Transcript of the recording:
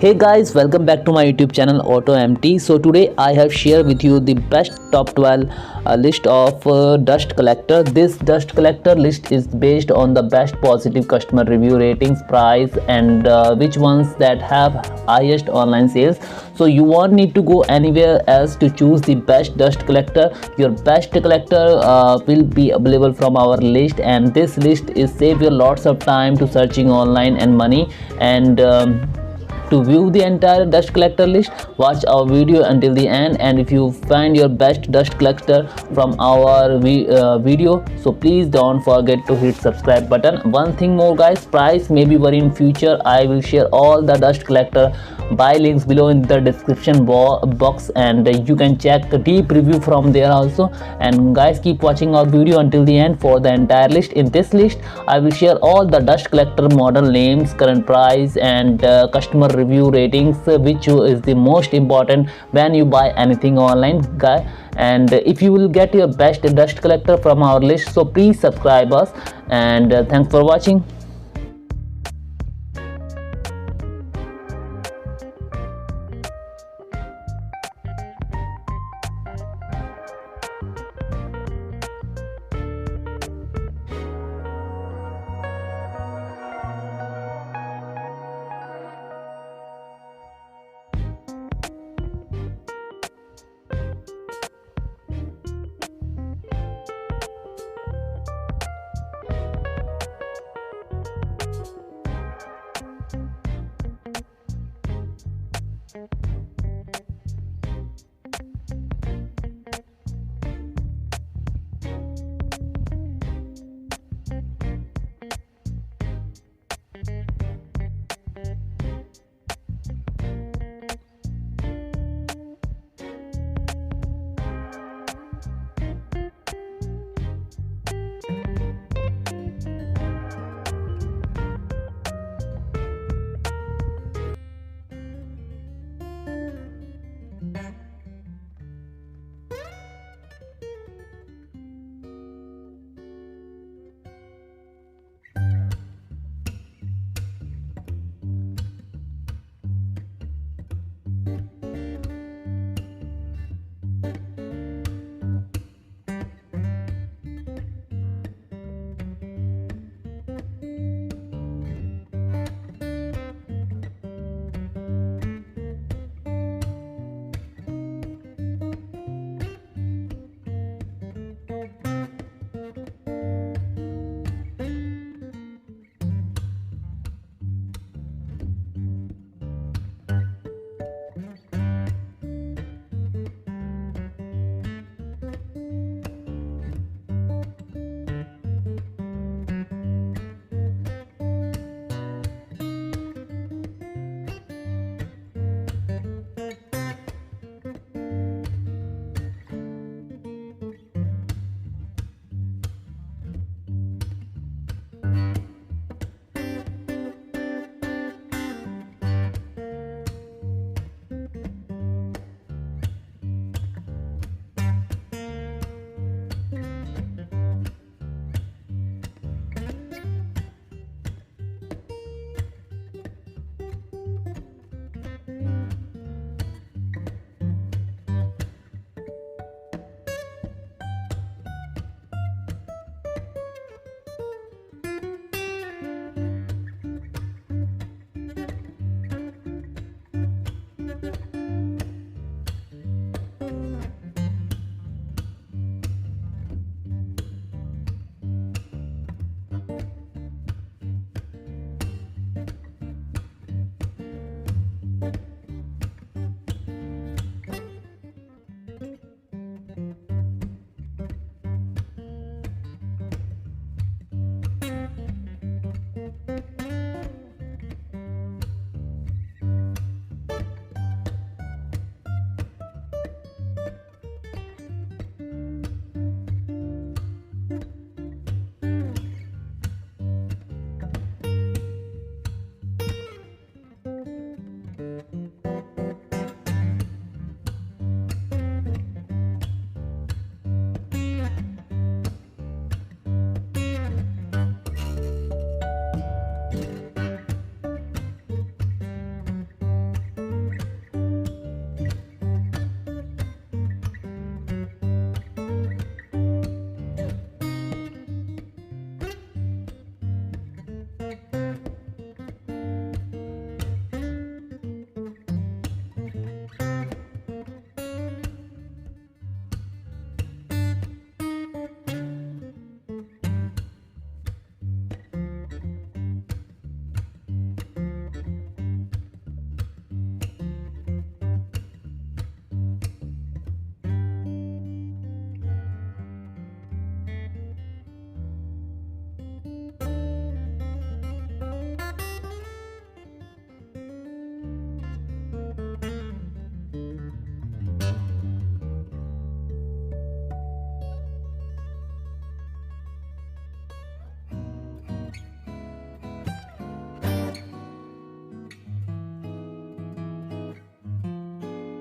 Hey guys, welcome back to my YouTube channel Auto MT. So today I have shared with you the best top 12 list of dust collector. This dust collector list is based on the best positive customer review ratings, price, and which ones that have highest online sales. So you won't need to go anywhere else to choose the best dust collector. Your best collector will be available from our list, and this list is save you lots of time to searching online and money. And to view the entire dust collector list, watch our video until the end. And if you find your best dust collector from our video, so please don't forget to hit subscribe button. One thing more guys, price may be vary in future. I will share all the dust collector buy links below in the description box, and you can check the deep review from there also. And guys, keep watching our video until the end for the entire list. In this list I will share all the dust collector model names, current price, and customer review ratings, which is the most important when you buy anything online guy. And if you will get your best dust collector from our list, so please subscribe us. And thanks for watching.